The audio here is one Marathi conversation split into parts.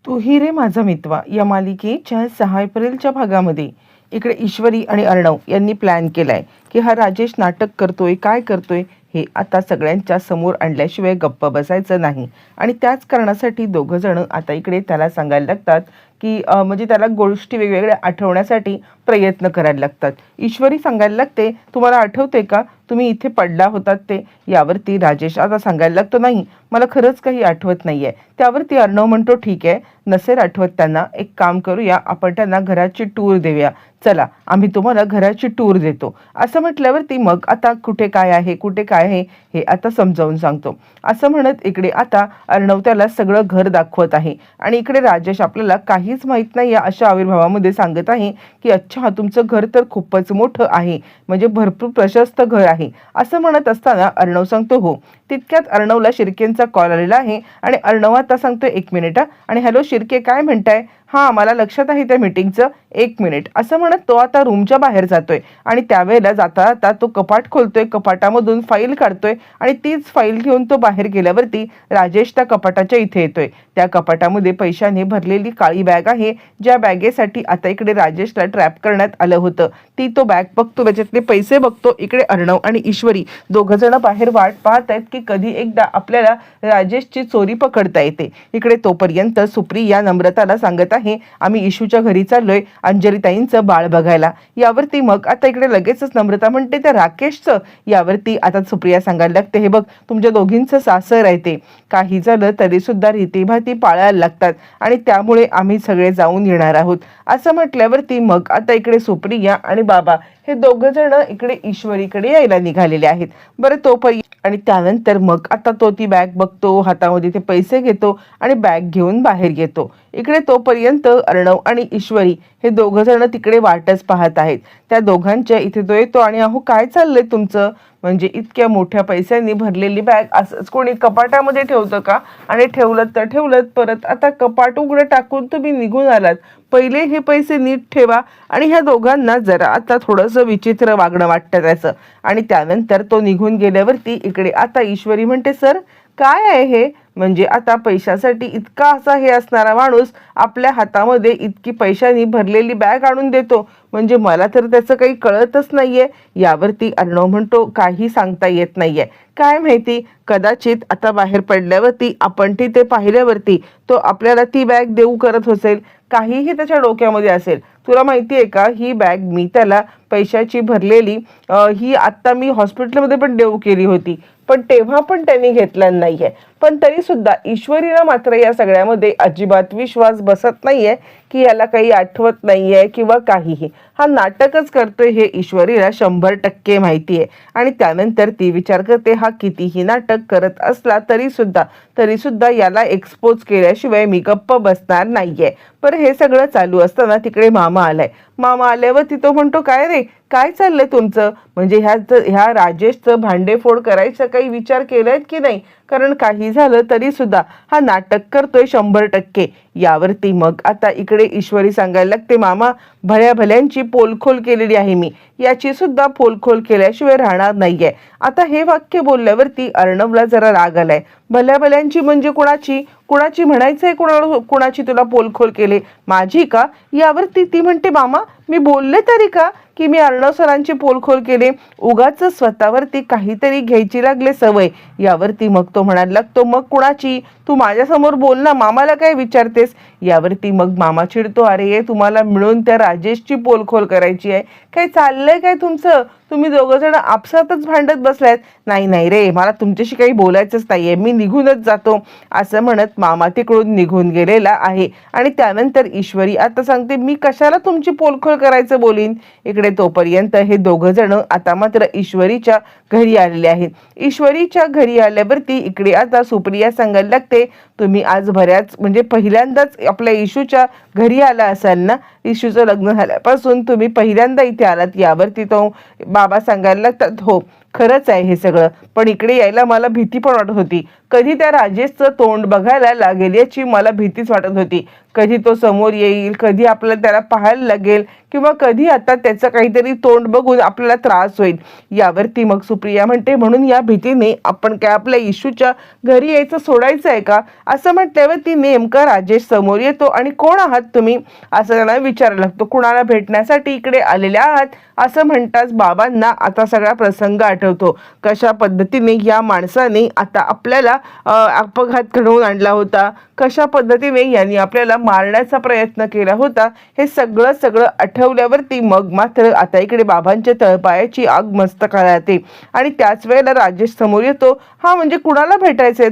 तू ही रे माझा मितवा या मालिकेच्या 6 एप्रिलच्या भागामध्ये इकडे ईश्वरी आणि अर्णव यांनी प्लॅन केलाय की हा राजेश नाटक करतोय, काय करतोय हे आता सगळ्यांच्या समोर आणल्याशिवाय गप्प बसायचं नाही. आणि त्याच कारणासाठी दोघं जण आता इकडे त्याला सांगायला लागतात की म्हणजे त्याला गोष्टी वेगवेगळ्या आठवण्यासाठी प्रयत्न करायला लागतात. ईश्वरी सांगायला लागते, तुम्हाला आठवते का तुम्ही इथे पडला होतात ते? यावरती राजेश आता सांगायला लागतो, नाही मला खरंच काही आठवत नाहीये. त्यावरती अर्णव म्हणतो, ठीक आहे, नसेल आठवत त्यांना एक काम करूया, आपण त्यांना घराची टूर देऊया. चला आम्ही तुम्हाला घराची टूर देतो. असं म्हटल्यावरती मग आता कुठे काय आहे, कुठे काय आहे हे आता समजावून सांगतो. असं म्हणत इकडे आता अर्णव त्याला सगळं घर दाखवत आहे आणि इकडे राजेश आपल्याला काहीच माहीत नाही या अशा आविर्भावामध्ये सांगत आहे की अच्छा तुमचं घर तर खूपच मोठं आहे, म्हणजे भरपूर प्रशस्त घर आहे. असं म्हणत असताना अर्णव सांगतो, हो. तितक्यात अर्णवला शिर्केंचा कॉल आलेला आहे आणि अर्णव आता सांगतो, 1 मिनिट. आणि हॅलो शिर्के, काय म्हणताय? हां, मला लक्षात आहे त्या मीटिंगचं, 1 मिनिट. असं म्हणत तो आता रूमच्या बाहेर जातोय आणि त्यावेळेला जाता जाता तो कपाट खोलतोय, कपाटामधून फाईल काढतोय आणि तीच फाईल घेऊन तो बाहेर गेल्यावरती राजेश त्या कपाटाच्या इथे येतोय. त्या कपाटामध्ये पैशाने भरलेली काळी बॅग आहे, ज्या बॅगेसाठी आता इकडे राजेशला ट्रॅप करण्यात आलं होतं. ती तो बॅग बघतो, त्याच्यातले पैसे बघतो. इकडे अर्णव आणि ईश्वरी दोघं जण बाहेर वाट पाहत आहेत की कधी एकदा आपल्याला राजेशची चोरी पकडता येते. इकडे तोपर्यंत सुप्रिया नम्रताला सांगत आहे, आम्ही इशूच्या घरी चाललोय अंजलीताईंचं बाळ बघायला. यावरती मग आता इकडे लगेचच नम्रता म्हणते, त्या राकेशचं. यावरती आता सुप्रिया सांगायला लागते, हे बघ तुमच्या दोघींचं सासर आहे, ते काही झालं तरी सुद्धा रीतीभाती पाळायला लागतात आणि त्यामुळे आम्ही सगळे जाऊन येणार आहोत. असं म्हटल्यावरती मग आता इकडे सुप्रिया आणि बाबा हे दोघं जण इकडे ईश्वरीकडे यायला निघालेले आहेत. बरं तोपर्यंत आणि त्यानंतर मग आता तो ती बॅग बघतो, हातामध्ये ते पैसे घेतो आणि बॅग घेऊन बाहेर येतो. इकडे तोपर्यंत अर्णव आणि ईश्वरी हे दोघं जण तिकडे वाटच पाहत आहेत. त्या दोघांच्या इथे तो येतो आणि अहो काय चाललंय तुमचं? म्हणजे इतक्या मोठ्या पैशांनी भरलेली बॅग असंच कोणी कपाटामध्ये ठेवतं का? आणि ठेवलं परत आता कपाट उघडं टाकून तुम्ही निघून आलात. पहिले हे पैसे नीट ठेवा. आणि ह्या दोघांना जरा आता थोडंसं विचित्र वागणं वाटतं त्याचं. आणि त्यानंतर तो निघून गेल्यावरती इकडे आता ईश्वरी म्हणते, सर काय आहे हे? म्हणजे आता पैशासाठी इतका असा हे असणारा माणूस आपल्या हातामध्ये इतकी पैशांनी भरलेली बॅग आणून देतो, म्हणजे मला तर त्याचं काही कळतच नाहीये. यावरती अर्णव म्हणतो, काही सांगता येत नाहीये, काय माहिती कदाचित आता बाहेर पडल्यावरती आपण तिथे पाहिल्यावरती तो आपल्याला ती बॅग देऊ करत असेल, काहीही त्याच्या डोक्यामध्ये असेल. तुला माहिती आहे का, ही बॅग मी त्याला पैशाची भरलेली ही आत्ता मी हॉस्पिटलमध्ये पण देऊ केली होती, पण तेव्हा पण त्यांनी घेतलं नाहीये. पण तरी सुद्धा ईश्वरीला मात्र या सगळ्यामध्ये अजिबात विश्वास बसत नाहीये की याला काही आठवत नाहीये किंवा काहीही. हा नाटकच करतोय हे ईश्वरीला 100% माहिती आहे. आणि त्यानंतर ती विचार करते, हा कितीही नाटक करत असला तरी सुद्धा याला एक्सपोज केल्याशिवाय मी गप्प बसणार नाहीये. पण हे सगळं चालू असताना तिकडे मामा आलाय. मामा आल्यावरती तो म्हणतो, काय रे काय चाललंय तुमचं? म्हणजे ह्या राजेशचं भांडेफोड करायचा काही विचार केलाय की नाही? कारण काही झालं तरी सुद्धा हा नाटक करतोय 100%. यावरती मग आता इकडे ईश्वरी सांगायला लागते, मामा भल्यांची पोलखोल केलेली आहे मी, याची सुद्धा पोलखोल केल्याशिवाय राहणार नाहीये. आता हे वाक्य बोलल्यावरती अर्णवला जरा राग आलाय. भल्यांची म्हणजे कुणाची म्हणायचंय? कुणाची तुला पोलखोल केले? माझी का? यावरती ती म्हणते, मामा मी बोलले तरी का की मी अर्णव सरांची पोलखोल केले? उगाच स्वतःवरती काहीतरी घ्यायची लागले सवय. यावरती मग तो म्हणायला लागतो, मग कुणाची? तू माझ्यासमोर बोल ना, मामाला काय विचारतेस? यावरती मग मामा चिडतो, अरे तुम्हाला मिळून त्या राजेशची पोलखोल करायची आहे? काय चाललंय काय तुमचं? तुम्ही दोघं जण आपसातच भांडत बसलायत. नाही रे, मला तुमच्याशी काही बोलायचंच नाहीये, मी निघूनच जातो. असं म्हणत मामा तिकडून निघून गेलेला आहे. आणि त्यानंतर ईश्वरी आता सांगते, मी कशाला तुमची पोलखोल करायचं बोलीन? इकडे तोपर्यंत हे दोघं जण आता मात्र ईश्वरीच्या घरी आलेले आहेत. ईश्वरीच्या घरी आल्यावरती इकडे आता सुप्रिया सांगायला लागते, तुम्ही आज म्हणजे पहिल्यांदाच आपल्या इशूच्या घरी आला असाल ना? इशूचं लग्न झाल्यापासून तुम्ही पहिल्यांदा इथे आलात? यावरती तो बाबा सांगायला लागतात, हो. खरंच आहे हे सगळं, पण इकडे यायला मला भीती पण वाटत होती. कधी त्या राजेशचं तोंड बघायला लागेल याची मला भीतीच वाटत होती. कधी तो समोर येईल, कधी आपल्याला त्याला पाहायला लागेल, किंवा कधी आता त्याचं काहीतरी तोंड बघून आपल्याला त्रास होईल. यावरती मग सुप्रिया म्हणते, म्हणून या भीतीने आपण काय आपल्या इशूच्या घरी यायचं सोडायचं आहे का? असं म्हटल्यावर नेमका राजेश समोर येतो आणि कोण आहात तुम्ही असं त्यांना विचारायला लागतो. कुणाला भेटण्यासाठी इकडे आलेल्या आहात असं म्हणताच बाबांना आता सगळा प्रसंग आठवतो. कशा पद्धतीने या माणसाने आता आपल्याला अपघात घडवून आणला होता, कशा पद्धतीने यांनी आपल्याला मारण्याचा प्रयत्न केला होता, हे सगळं सगळं आठवल्यावरती मग मात्र आता इकडे बाबांच्या तळपायाची आग मस्तकाला येते. आणि त्याच वेळेला राजेश समोर येतो. हा म्हणजे कुणाला भेटायचंय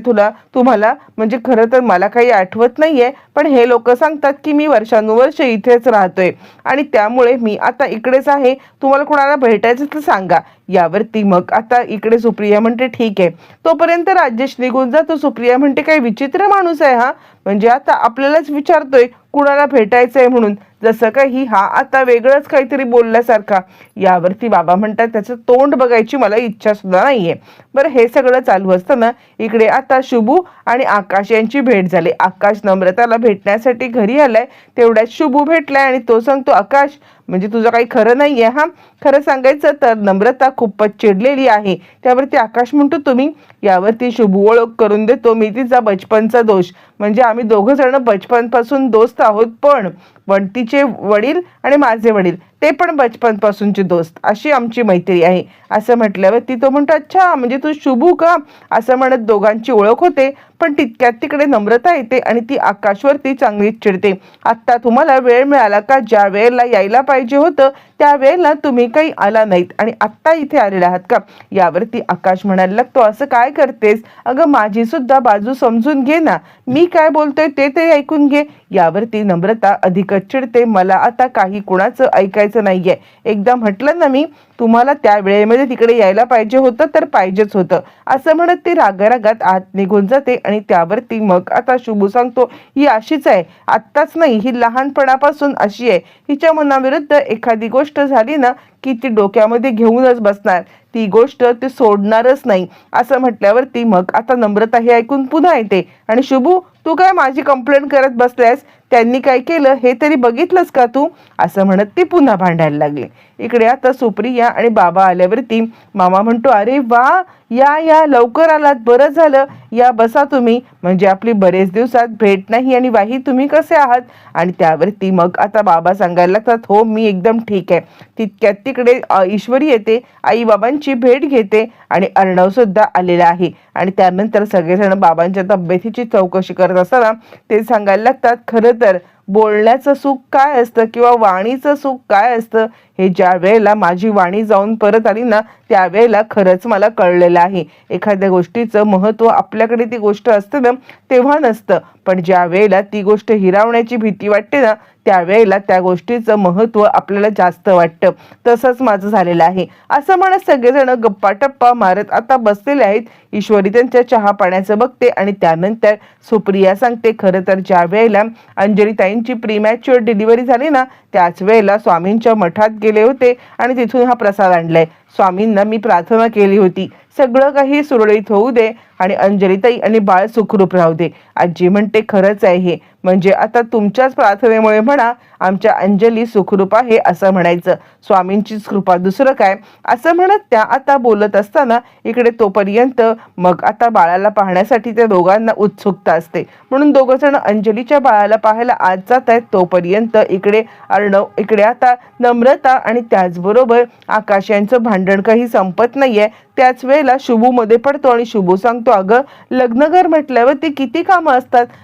तुम्हाला? म्हणजे खरं तर मला काही आठवत नाहीये, पण हे लोक सांगतात की मी वर्षानुवर्ष इथेच राहतोय आणि त्यामुळे मी आता इकडेच आहे. तुम्हाला कुणाला भेटायचं तर सांगा. यावरती मग आता इकडे सुप्रिया म्हणते ठीक आहे. तोपर्यंत राजेश निघून जातो. सुप्रिया म्हणते काही विचित्र माणूस आहे हा, म्हणजे आता आपल्यालाच विचारतोय कुणाला भेटायचंय म्हणून, जसं काही हा आता वेगळंच काहीतरी बोलल्यासारखा. यावरती बाबा म्हणतात त्याचं तोंड बघायची मला इच्छा सुद्धा नाहीये. बरं, हे सगळं चालू असताना इकडे आता शुभू आणि आकाश यांची भेट झाली. आकाश नम्रताला भेटण्यासाठी घरी आलाय, तेवढ्यात शुभू भेटलाय आणि तो सांगतो आकाश म्हणजे तुझं काही खरं नाहीये हा. खरं सांगायचं तर नम्रता खूपच चिडलेली आहे. त्यावरती आकाश म्हणतो तुम्ही? यावरती शुभू ओळख करून देतो, मी तिचा बचपनचा दोष, म्हणजे आम्ही दोघं जण बचपनपासून दोस्त आहोत, पण तिचे वडील आणि माझे वडील ते पण बचपनपासूनचे दोस्त, अशी आमची मैत्री आहे. असं म्हटल्यावरती तो म्हणतो अच्छा म्हणजे तू शुभू का? असं म्हणत दोघांची ओळख होते. पण तितक्यात तिकडे नम्रता येते आणि ती आकाशवरती चांगलीच चिडते. आत्ता तुम्हाला वेळ मिळाला का? ज्या वेळेला यायला पाहिजे होतं त्या वेळेला तुम्ही काही आला नाहीत आणि आत्ता इथे आलेला आहात का? यावरती आकाश म्हणायला लागतो असं काय करतेस? अगं माझी सुद्धा बाजू समजून घे ना, मी काय बोलतोय ते तरी ऐकून घे. यावरती नम्रता अधिकच चिडते, मला आता काही कुणाचं ऐकायचं नाहीये. एकदा म्हटलं ना मी तुम्हाला त्या वेळेमध्ये तिकडे यायला पाहिजे होतं तर पाहिजेच होतं. असं म्हणत ती रागारागात आत निघून जाते. आणि त्यावरती मग आता शुभू सांगतो ही अशीच आहे, आत्ताच नाही, ही लहानपणापासून अशी आहे. हिच्या मनाविरुद्ध एखादी गोष्ट झाली ना की ती डोक्यामध्ये घेऊनच बसणार, ती गोष्ट ती सोडणारच नाही. असं म्हटल्यावरती मग आता नम्रता हे ऐकून पुन्हा येते आणि शुभू तू काय माझी कंप्लेंट करत बसल्यास? त्यांनी काय केलं हे तरी बघितलंस का तू? असं म्हणत ती पुन्हा भांडायला लागली. इकडे आता सुप्रिया आणि बाबा आल्यावरती मामा म्हणतो अरे वा, या लवकर आलात, बरं झालं, या बसा तुम्ही, म्हणजे आपली बरेच दिवसात भेट नाही. आणि वाही तुम्ही कसे आहात? आणि त्यावरती मग आता बाबा सांगायला लागतात हो मी एकदम ठीक आहे. तितक्यात तिकडे ईश्वरी येते, आई बाबांची भेट घेते आणि अर्णव सुद्धा आलेला आहे. आणि त्यानंतर सगळेजण बाबांच्या तब्येतीची चौकशी करत असताना ते सांगायला लागतात खरं तर बोलण्याचं सुख काय असतं किंवा वाणीचं सुख काय असतं हे ज्या वेळेला माझी वाणी जाऊन परत आली ना त्यावेळेला खरंच मला कळलेलं आहे. एखाद्या गोष्टीचं महत्त्व आपल्याकडे ती गोष्ट असते ना तेव्हा नसतं, पण ज्या वेळेला ती गोष्ट हिरावण्याची भीती वाटते ना त्यावेळेला त्या गोष्टीचं महत्त्व आपल्याला जास्त वाटतं. तसंच माझं झालेलं आहे. असं म्हणत सगळेजण गप्पा टप्पा मारत आता बसलेले आहेत. ईश्वरी त्यांच्या चहा पाण्याचं बघते आणि त्यानंतर सुप्रिया सांगते खरं तर ज्या वेळेला अंजलीताईंची प्रीमॅच्युअर डिलिव्हरी झाली ना त्याच वेळेला स्वामींच्या मठात गेले होते आणि तिथून हा प्रसाद आणलाय. स्वामींना मी प्रार्थना केली होती सगळं काही सुरळीत होऊ दे आणि अंजलीताई आणि बाळ सुखरूप राहू दे. आजी म्हणते खरंच आहे हे, म्हणजे आता तुमच्याच प्रार्थनेमुळे म्हणा आमच्या अंजली सुखरूप आहे असं म्हणायचं. स्वामींचीच कृपा, दुसरं काय. असं म्हणत त्या आता बोलत असताना इकडे तोपर्यंत मग आता बाळाला पाहण्यासाठी त्या दोघांना उत्सुकता असते म्हणून दोघं जण अंजलीच्या बाळाला पाहायला आज जात आहेत. तोपर्यंत इकडे अर्णव, इकडे आता नम्रता आणि त्याचबरोबर आकाश यांचं भांडण काही संपत नाहीये. त्याच वेळेला शुभू मध्ये पडतो आणि शुभू सांगतो अगं लग्नगर म्हटल्यावर ती किती कामं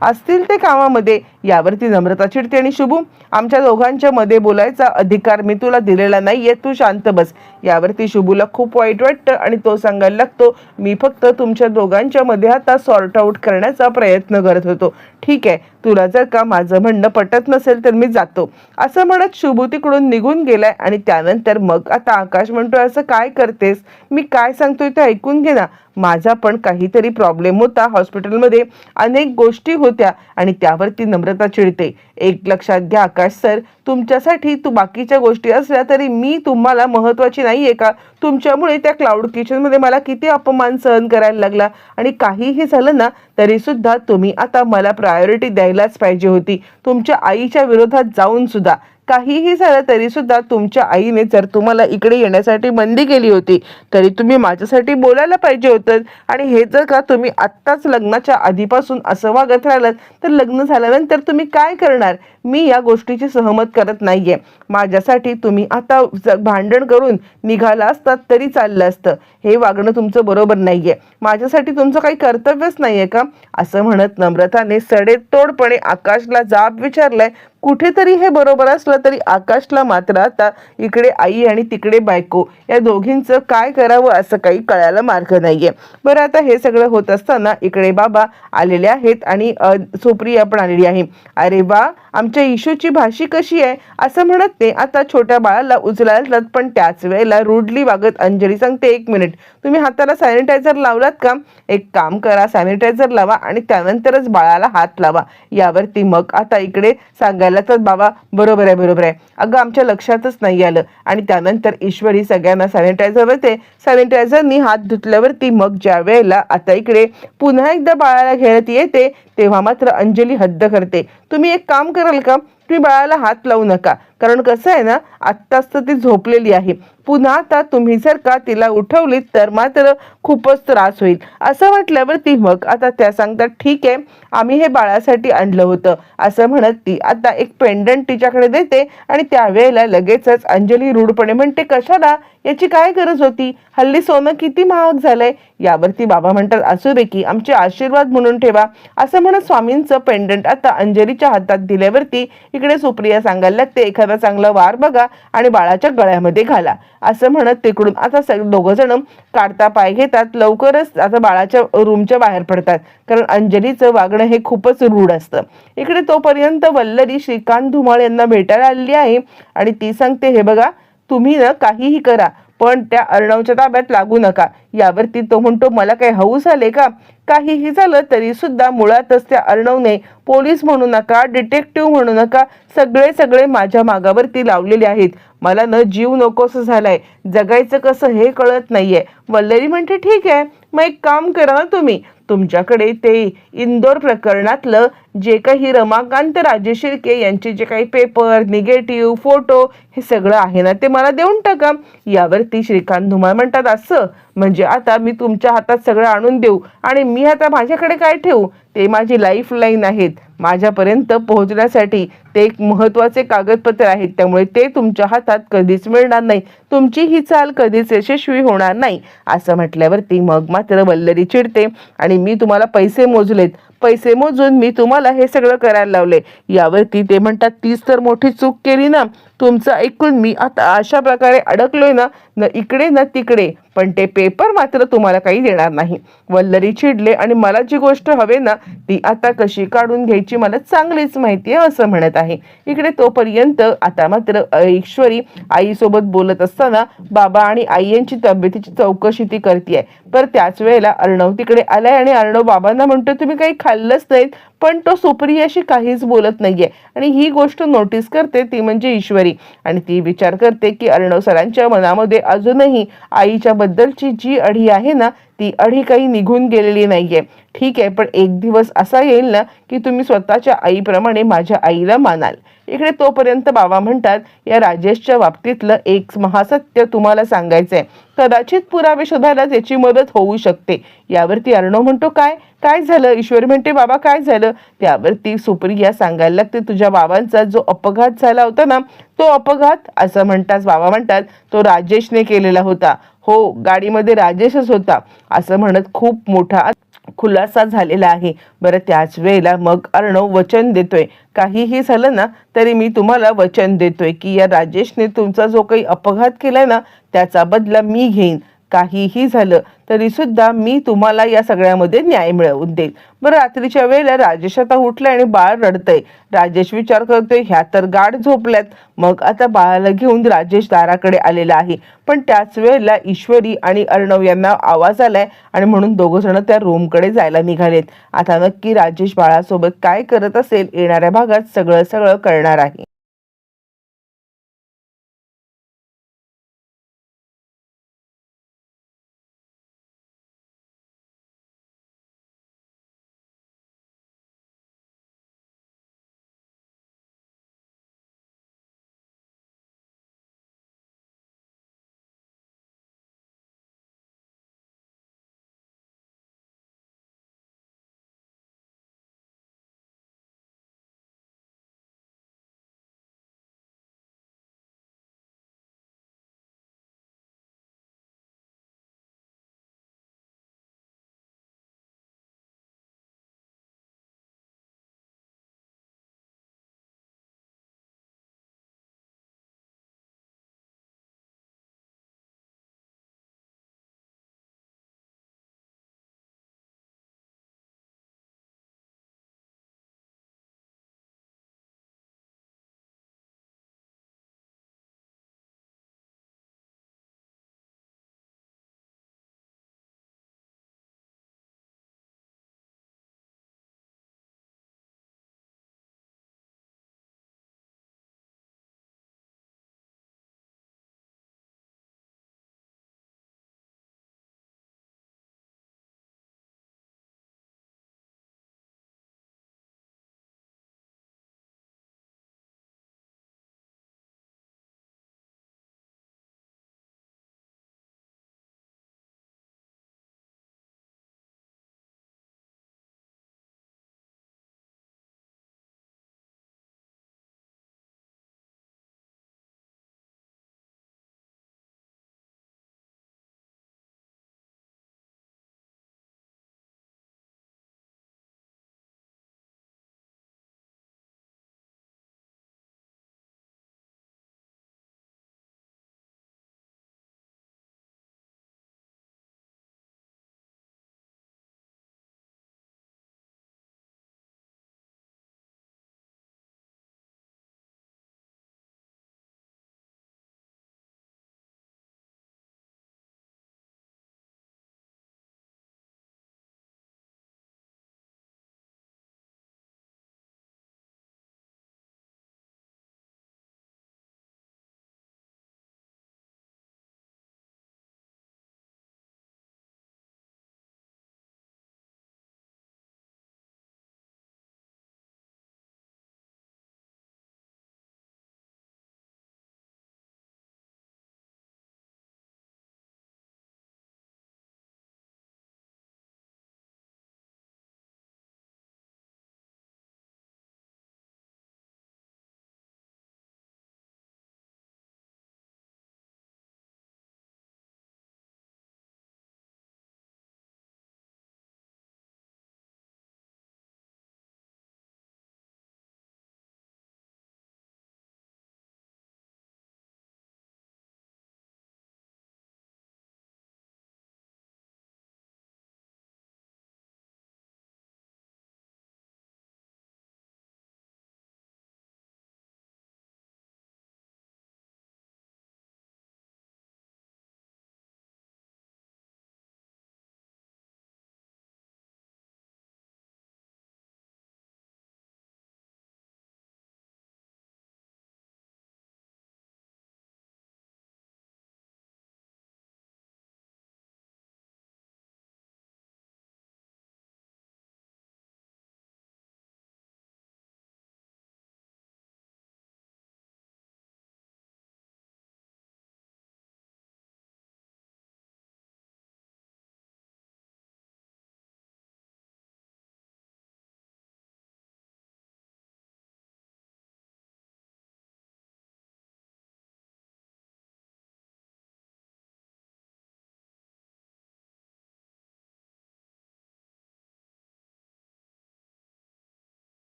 असतील ते कामामध्ये. यावरती नम्रता चिडते आणि शुभू आमच्या दोघांच्या मध्ये बोलायचा अधिकार मी तुला दिलेला नाहीये, तू शांत बस. यावरती शुभूला खूप वाईट वाटतं आणि तो सांगायला लागतो मी फक्त तुमच्या दोघांच्या मध्ये आता सॉर्ट आउट करण्याचा प्रयत्न करत होतो. ठीक आहे, तुला जर का माझं म्हणणं पटत नसेल तर मी जातो. असं म्हणत शुभू तिकडून निघून गेलाय. आणि त्यानंतर मग आता आकाश म्हणतोय असं काय करतेस, मी काय सांगतोय ते ऐकून घे ना. माझा पण काहीतरी प्रॉब्लेम होता हॉस्पिटलमध्ये, अनेक गोष्टी होत्या आणि त्यावरती नम्रता चिडते. एक लक्षात घ्या आकाश सर, तुमच्यासाठी बाकीच्या गोष्टी असल्या तरी मी तुम्हाला महत्त्वाची नाहीये का? तुमच्यामुळे त्या क्लाउड किचनमध्ये मला किती अपमान सहन करायला लागला आणि काहीही झालं ना तरी सुद्धा तुम्ही आता मला प्रायोरिटी द्यायलाच पाहिजे होती. तुमच्या आईच्या विरोधात जाऊन सुद्धा काहीही झालं तरी सुद्धा तुमच्या आईने जर तुम्हाला इकडे येण्यासाठी बंदी केली होती तरी तुम्ही माझ्यासाठी बोलायला पाहिजे होतं. आणि हे जर का तुम्ही आत्ताच लग्नाच्या आधीपासून असं वागत राहिलात तर लग्न झाल्यानंतर तुम्ही काय करणार? मी या गोष्टीची सहमत करत नाहीये. माझ्यासाठी तुम्ही आता भांडण करून निघाला असतात तरी चाललं असतं. हे वागणं तुमचं बरोबर नाहीये. माझ्यासाठी तुमचं काही कर्तव्यच नाहीये का? असं म्हणत नम्रताने सडेतोडपणे आकाशला जाब विचारलाय. कुठेतरी हे बरोबर असलं तरी आकाशला मात्र आता इकडे आई आणि तिकडे बायको या दोघींचं काय करावं असं काही कळायला मार्ग नाहीये. बरं, आता हे सगळं होत असताना इकडे बाबा आलेले आहेत आणि सुप्रिया पण आलेली आहे. अरे वा, आमच्या इशूची भाषी कशी आहे असं म्हणत ते आता छोट्या बाळाला उचलायला, पण त्याच वेळेला रूडली वागत अंजली सांगते, एक मिनिट, तुम्ही हाताला सॅनिटायझर लावलात का? एक काम करा, सॅनिटायझर लावा आणि त्यानंतरच बाळाला हात लावा. यावरती मग आता इकडे सांगायला तर बाबा बरोबर आहे, अगं आमच्या लक्षातच नाही आलं. आणि त्यानंतर ईश्वरी सगळ्यांना सॅनिटायझर देते. सॅनिटायझरनी हात धुतल्यावरती मग ज्या वेळेला आता इकडे पुन्हा एकदा बाळाला घेण्यात येते तेव्हा मात्र अंजली हद्द करते. तुम्ही एक काम कराल का? तुम्ही बाळाला हात लावू नका, कारण कसं आहे ना, आत्ताच तर ती झोपलेली आहे. पुन्हा आता तुम्ही जर का तिला उठवलीत तर मात्र खूपच त्रास होईल. असं म्हटल्यावरती मग आता त्या सांगतात, ठीक आहे, आम्ही हे बाळासाठी आणलं होतं. असं म्हणत ती आता एक पेंडंट तिच्याकडे देते आणि त्यावेळेला लगेचच अंजली रूढपणे म्हणते, कशाला? याची काय गरज होती? हल्ली सोनं किती महाग झालंय. यावरती बाबा म्हणतात, असू दे की, आमचे आशीर्वाद म्हणून ठेवा. असं म्हणत स्वामींचं पेंडंट आता अंजलीच्या हातात दिल्यावरती इकडे सुप्रिया सांगायला लागते, एखादा चांगला वार बघा आणि बाळाच्या गळ्यामध्ये घाला. असं म्हणत तिकडून आता दोघं जण काढता पाय घेतात. लवकरच आता बाळाच्या रूमच्या बाहेर पडतात, कारण अंजलीचं वागणं हे खूपच रूढ असतं. इकडे तोपर्यंत वल्लरी श्रीकांत धुमाळ यांना भेटायला आलेली आहे आणि ती सांगते, हे बघा, तुम्ही ना काहीही करा पण त्या अर्णवच्या ताब्यात लागू नका. यावरती तो म्हणतो, मला काही हौस आले का? काहीही झालं तरी सुद्धा मुळातच त्या अर्णवने पोलीस म्हणू नका, डिटेक्टिव्ह म्हणू नका, सगळे माझ्या मागावरती लावलेले आहेत. मला न जीव नकोसं झालाय, जगायचं कसं हे कळत नाहीये. वल्लरी म्हणते, ठीक आहे, मग एक काम करा ना, तुम्ही तुमच्याकडे ते इंदोर प्रकरणातलं जे काही रमाकांत राजेशिर्के यांचे जे काही पेपर, निगेटिव्ह, फोटो हे सगळं आहे ना, ते मला देऊन टाका. यावरती श्रीकांत धुमाळ म्हणतात, असं म्हणजे आता मी तुमच्या हातात सगळं आणून देऊ आणि मी आता माझ्याकडे काय ठेवू? ते माझी लाईफ लाईन आहेत. माझ्यापर्यंत पोहोचण्यासाठी ते एक महत्त्वाचे कागदपत्र आहेत, त्यामुळे ते तुमच्या हातात कधीच मिळणार नाही. तुमची ही चाल कधीच यशस्वी होणार नाही. असं म्हटल्यावरती मग मात्र वल्लरी चिडते आणि मी तुम्हाला पैसे मोजलेत, पैसे मोजून मी तुम्हाला हे सगळं करायला लावले. यावरती ते म्हणतात, तीच तर मोठी चूक केली ना. तुमचं ऐकून मी आता अशा प्रकारे अडकलोय ना, न इकडे ना तिकडे, पण ते पेपर मात्र तुम्हाला काही देणार नाही. वल्लरी चिडले आणि मला जी गोष्ट हवे ना ती आता कशी काढून घ्यायची मला चांगलीच माहिती आहे, असं म्हणत आहे. इकडे तोपर्यंत आता मात्र ईश्वरी आईसोबत बोलत असताना बाबा आणि आई यांची तब्येतीची चौकशी ती करते. पर त्याच वेळेला अर्णव तिकडे आलाय आणि अर्णव बाबांना म्हणतो, तुम्ही काही खाल्लंच नाहीत. पण तो सुप्रियाशी काहीच बोलत नाहीये आणि ही गोष्ट नोटीस करते ती म्हणजे ईश्वरी. आणि ती विचार करते की अर्णव सरांच्या मनामध्ये अजूनही आईच्या बद्दलची जी अढी आहे ना ती अढी काही निघून गेलेली नाहीये. ठीक आहे, पण एक दिवस असा येईल ना की तुम्ही स्वतःच्या आईप्रमाणे माझ्या आईला मानाल. इकडे तोपर्यंत बाबा म्हणतात, या राजेशच्या बाबतीतलं एक महासत्य तुम्हाला सांगायचंय. कदाचित पुरावे शोधायला त्याची मदत होऊ शकते. यावरती अर्णव म्हणतो, काय काय झालं? ईश्वरी म्हणते, बाबा काय झालं? त्यावरती सुप्रिया सांगायला लागते, तुझ्या बाबांचा जो अपघात झाला होता ना तो अपघात, असं म्हणताच बाबा म्हणतात, तो राजेशने केलेला होता. हो, गाडीमध्ये राजेशच होता, असं म्हणत खूप मोठा खुलासा झालेला आहे. बरं, त्याच वेळेला मग अर्णव वचन देतोय, काहीही झालं ना तरी मी तुम्हाला वचन देतोय की या राजेशने तुमचा जो काही अपघात केलाय ना त्याचा बदला मी घेईन. काहीही झालं तरी सुद्धा मी तुम्हाला या सगळ्यामध्ये न्याय मिळवून देईल. बरं, रात्रीच्या वेळेला राजेश आता उठलाय आणि बाळ रडतंय. राजेश विचार करतोय, ह्या तर गाढ झोपल्यात. मग आता बाळाला घेऊन राजेश दाराकडे आलेला आहे. पण त्याच वेळेला ईश्वरी आणि अर्णव यांना आवाज आलाय आणि म्हणून दोघं जण त्या रूमकडे जायला निघालेत. आता नक्की राजेश बाळासोबत काय करत असेल, येणाऱ्या भागात सगळं कळणार आहे.